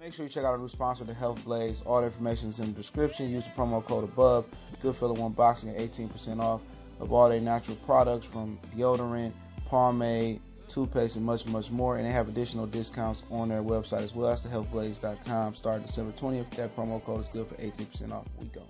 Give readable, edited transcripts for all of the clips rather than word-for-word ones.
Make sure you check out our new sponsor, the Health Blaze. All the information is in the description. Use the promo code above. Goodfella1 Boxing at 18% off of all their natural products from deodorant, pomade, toothpaste, and much, much more. And they have additional discounts on their website as well. That's thehealthblaze.com. Starting December 20th. That promo code is good for 18% off. We go.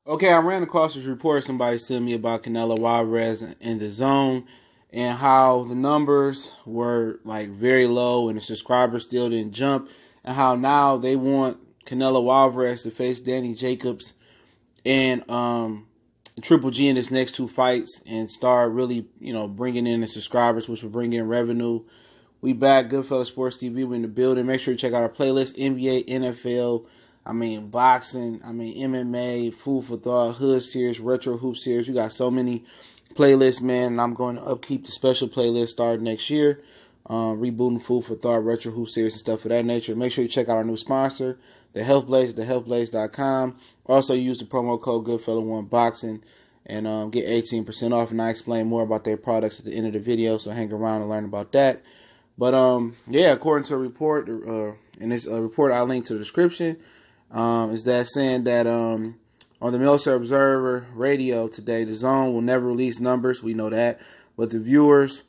Okay, I ran across this report somebody sent me about Canelo Alvarez and the DAZN and how the numbers were like very low and the subscribers still didn't jump, and how now they want Canelo Alvarez to face Danny Jacobs and Triple G in his next two fights and start really, bringing in the subscribers, which will bring in revenue. We back, Goodfella Sports TV. We're in the building. Make sure you check out our playlist: NBA, NFL, boxing, MMA, food for thought, hood series, retro hoop series. We got so many playlists, man, and I'm going to upkeep the special playlist starting next year. Rebooting food for thought, retro hoop series, and stuff of that nature. Make sure you check out our new sponsor, the Health Blaze, thehealthblaze.com. Also use the promo code Goodfella1 Boxing and get 18% off. And I explain more about their products at the end of the video, so hang around and learn about that. But yeah, according to a report, in this report I linked to the description, is that saying that on the Military Observer Radio today, the DAZN will never release numbers. We know that, but the viewers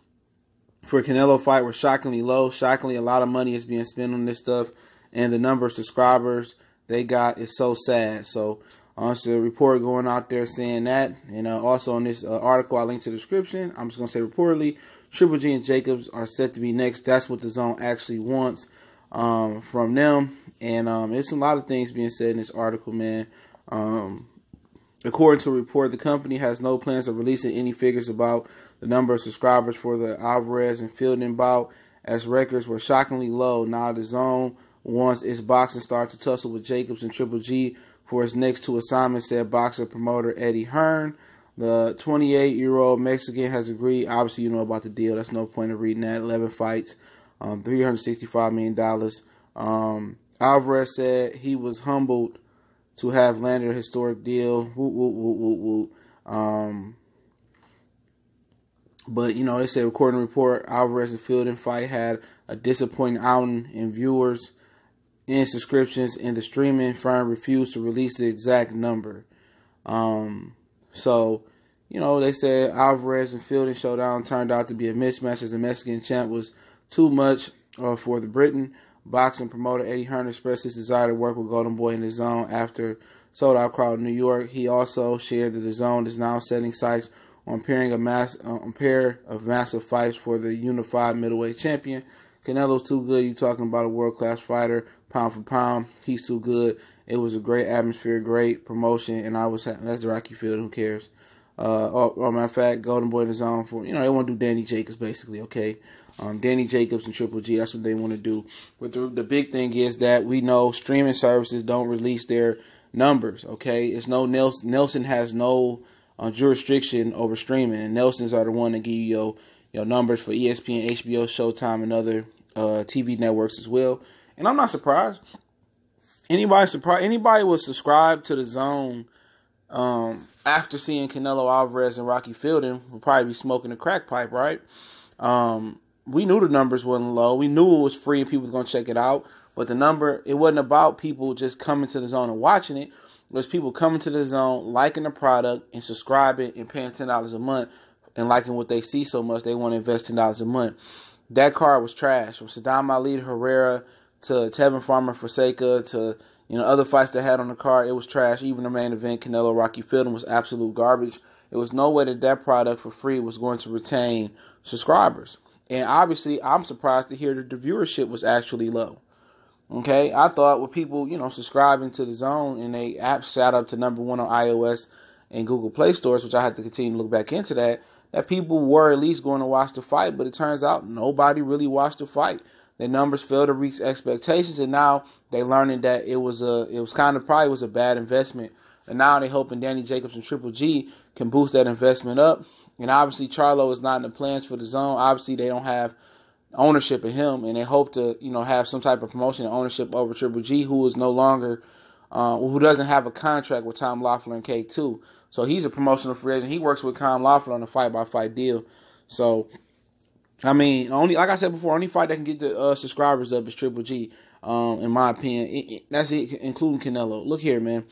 for Canelo fight were shockingly low. Shockingly, a lot of money is being spent on this stuff, and the number of subscribers they got is so sad. So, it's a report going out there saying that, and also in this article I linked to the description, I'm just gonna say reportedly, Triple G and Jacobs are set to be next. That's what the DAZN actually wants from them, and there's a lot of things being said in this article, man. According to a report, the company has no plans of releasing any figures about the number of subscribers for the Alvarez and Fielding bout, as records were shockingly low. Now the DAZN wants its boxing star to tussle with Jacobs and Triple G for his next two assignments, said boxer promoter Eddie Hearn. The 28-year-old Mexican has agreed. Obviously, you know about the deal. That's no point of reading that. 11 fights, $365 million. Alvarez said he was humbled to have landed a historic deal. Woo, woo, woo, woo, woo. But, they said, according to the report, Alvarez and Fielding fight had a disappointing outing in viewers and subscriptions, and the streaming firm refused to release the exact number. So, they said Alvarez and Fielding showdown turned out to be a mismatch, as the Mexican champ was too much for the Britain. Boxing promoter Eddie Hearn expressed his desire to work with Golden Boy in the DAZN after sold-out crowd in New York. He also shared that the DAZN is now setting sights on pairing a pair of massive fights for the unified middleweight champion. Canelo's too good. You talking about a world-class fighter, pound for pound. He's too good. It was a great atmosphere, great promotion, and I was happy. That's the Rocky Field. Who cares? Matter of fact, Golden Boy in the DAZN for, they want to do Danny Jacobs, basically, okay? Danny Jacobs and Triple G, that's what they want to do. But the big thing is that we know streaming services don't release their numbers, okay? It's no Nelson has no jurisdiction over streaming, and Nelson's are the one that give you your numbers for ESPN, HBO, Showtime, and other TV networks as well. And I'm not surprised. Anybody would subscribe to the DAZN after seeing Canelo Alvarez and Rocky Fielding would probably be smoking a crack pipe, right? We knew the numbers wasn't low. We knew it was free and people was going to check it out. But the number, it wasn't about people just coming to the DAZN and watching it. It was people coming to the DAZN, liking the product, and subscribing and paying $10 a month and liking what they see so much they want to invest $10 a month. That card was trash. From Saddam Ali Herrera to Tevin Farmer Fonseca to other fights they had on the card, it was trash. Even the main event, Canelo Rocky Fielding, was absolute garbage. It was no way that product for free was going to retain subscribers. And obviously, I'm surprised to hear that the viewership was actually low. Okay, I thought with people, subscribing to the DAZN and they apps shot up to #1 on iOS and Google Play stores, which I had to continue to look back into that people were at least going to watch the fight. But it turns out nobody really watched the fight. Their numbers failed to reach expectations, and now they're learning that it was a bad investment. And now they're hoping Danny Jacobs and Triple G can boost that investment up. And obviously, Charlo is not in the plans for the DAZN. Obviously, they don't have ownership of him, and they hope to, have some type of promotion and ownership over Triple G, who is no longer, who doesn't have a contract with Tom Loeffler and K2. So he's a promotional free agent. He works with Tom Loeffler on a fight-by-fight deal. So I mean, only like I said before, only fight that can get the subscribers up is Triple G. In my opinion, that's it, including Canelo. Look here, man.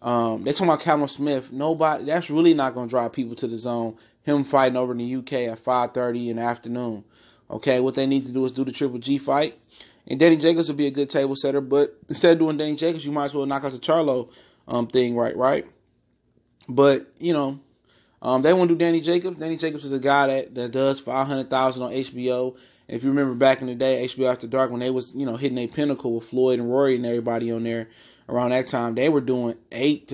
They talking about Callum Smith. Nobody. That's really not going to drive people to the zone. Him fighting over in the UK at 5:30 in the afternoon. Okay, what they need to do is do the Triple G fight. And Danny Jacobs would be a good table setter, but instead of doing Danny Jacobs, you might as well knock out the Charlo thing, right? But, you know, they want to do Danny Jacobs. Danny Jacobs is a guy that does $500,000 on HBO. And if you remember back in the day, HBO After Dark, when they was, you know, hitting a pinnacle with Floyd and Rory and everybody on there around that time, they were doing 5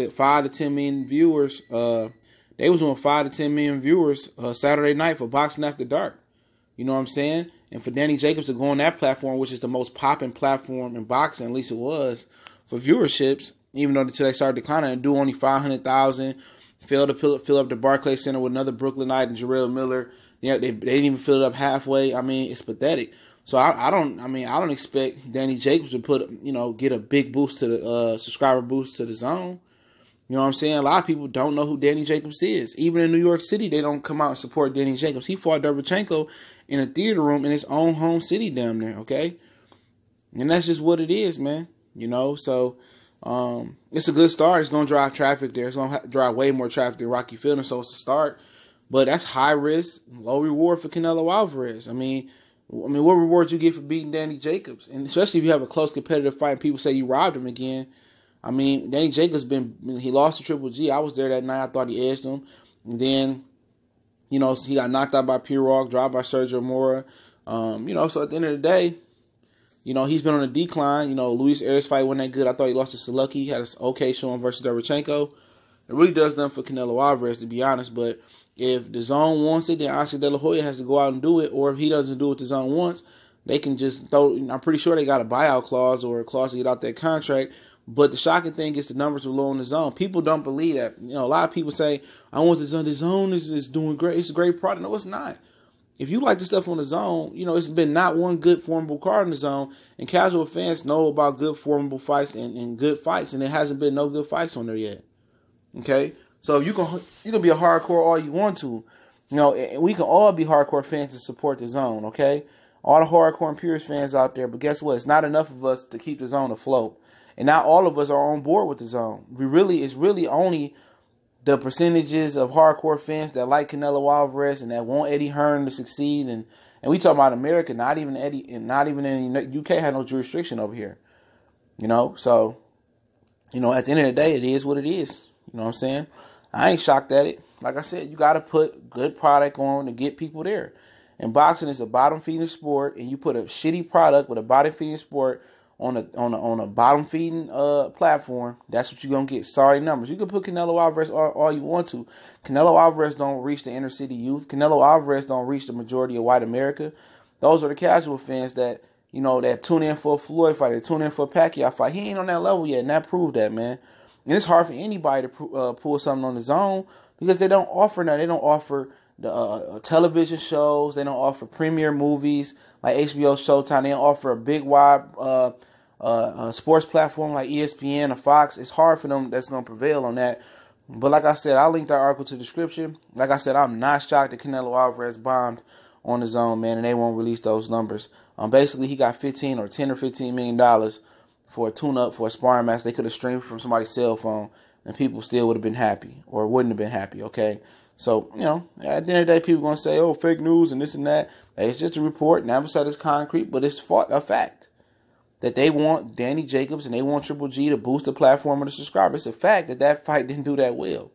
to 10 million viewers. They was doing 5 to 10 million viewers Saturday night for Boxing After Dark. You know what I'm saying? And for Danny Jacobs to go on that platform, which is the most popping platform in boxing, at least it was, for viewerships, even though until they started declining, and do only 500,000, failed to fill up the Barclays Center with another Brooklynite and Jarrell Miller. Yeah, they didn't even fill it up halfway. I mean, it's pathetic. So I don't expect Danny Jacobs to get a big boost to the subscriber boost to the zone. You know what I'm saying? A lot of people don't know who Danny Jacobs is. Even in New York City, they don't come out and support Danny Jacobs. He fought Derevchenko in a theater room in his own home city down there, okay? And that's just what it is, man. You know, so it's a good start. It's going to drive traffic there. It's going to drive way more traffic than Rocky Fielding, so it's a start. But that's high risk, low reward for Canelo Alvarez. I mean, what reward you get for beating Danny Jacobs? And especially if you have a close competitive fight and people say you robbed him again. I mean, Danny Jacobs he lost to Triple G. I was there that night. I thought he edged him. And then, you know, he got knocked out by Pirog, dropped by Sergio Mora. You know, so at the end of the day, you know, he's been on a decline. You know, Luis Arias' fight wasn't that good. I thought he lost to Saluki. He had an okay showing versus Derevchenko. It really does nothing for Canelo Alvarez, to be honest. But if the zone wants it, then Oscar De La Hoya has to go out and do it. Or if he doesn't do what the zone wants, they can just throw. I'm pretty sure they got a buyout clause or a clause to get out that contract. But the shocking thing is the numbers were low in the zone. People don't believe that. You know, a lot of people say, I want the zone. The zone is doing great. It's a great product. No, it's not. If you like the stuff on the zone, you know, it's been not one good formable card in the zone. And casual fans know about good formable fights and good fights. And there hasn't been no good fights on there yet. Okay? So you can be a hardcore all you want to. You know, and we can all be hardcore fans to support the zone, okay? All the hardcore and purist fans out there. But guess what? It's not enough of us to keep the zone afloat. And not all of us are on board with the zone. It's really only the percentages of hardcore fans that like Canelo Alvarez and that want Eddie Hearn to succeed. And we talk about America, not even Eddie, and not even in the UK had no jurisdiction over here. You know, so, you know, at the end of the day, it is what it is. You know what I'm saying? I ain't shocked at it. Like I said, you got to put good product on to get people there. And boxing is a bottom-feeding sport, and you put a shitty product with a bottom-feeding sport on a bottom feeding platform, that's what you're gonna get. Sorry numbers. You can put Canelo Alvarez all you want to. Canelo Alvarez don't reach the inner city youth. Canelo Alvarez don't reach the majority of white America. Those are the casual fans that, you know, that tune in for a Floyd fight, that tune in for a Pacquiao fight. He ain't on that level yet, and that proved that, man. And it's hard for anybody to pull something on the zone because they don't offer that. They don't offer the television shows. They don't offer premiere movies like HBO, Showtime. They don't offer a big wide sports platform like ESPN or Fox. It's hard for them. That's going to prevail on that. But like I said, I'll link that article to the description. Like I said, I'm not shocked that Canelo Alvarez bombed on the zone, man, and they won't release those numbers. Basically, he got $10 or $15 million for a tune-up for a sparring match. They could have streamed from somebody's cell phone, and people still would have been happy or wouldn't have been happy, okay? So, you know, at the end of the day, people are going to say, oh, fake news and this and that. It's just a report. Never said it's concrete, but it's a fact that they want Danny Jacobs and they want Triple G to boost the platform of the subscribers. It's a fact that that fight didn't do that well.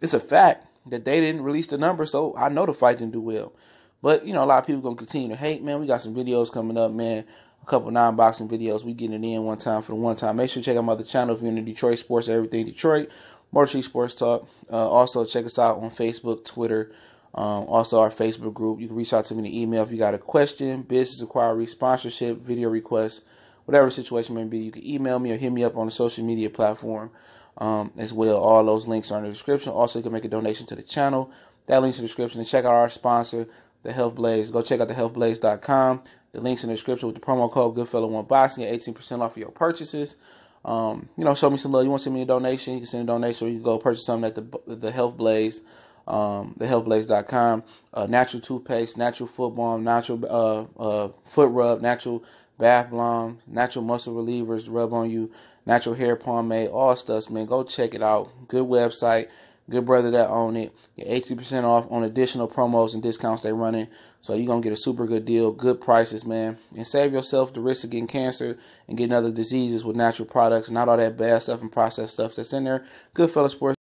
It's a fact that they didn't release the number, so I know the fight didn't do well. But, you know, a lot of people going to continue to hate, man. We got some videos coming up, man. A couple non-boxing videos. We getting it in one time for the one time. Make sure you check out my other channel if you're into Detroit sports, everything Detroit. Motor Street Sports Talk. Also, check us out on Facebook, Twitter, also our Facebook group. You can reach out to me in the email if you got a question, business inquiry, sponsorship, video request, whatever the situation may be. You can email me or hit me up on the social media platform as well. All those links are in the description. Also, you can make a donation to the channel. That link's in the description. And check out our sponsor, The Health Blaze. Go check out thehealthblaze.com. The link's in the description with the promo code Goodfellow1Boxing at 18% off of your purchases. You know, show me some love. You want to send me a donation, you can send a donation, or you can go purchase something at the Health Blaze. thehealthblaze.com. Natural toothpaste, natural foot balm, natural foot rub, natural bath bomb, natural muscle relievers rub on you, natural hair pomade, all stuff, man. Go check it out. Good website. Good brother that own it. Get 80% off on additional promos and discounts they running. So you're going to get a super good deal, good prices, man. And save yourself the risk of getting cancer and getting other diseases with natural products. Not all that bad stuff and processed stuff that's in there. Good Fella Sports.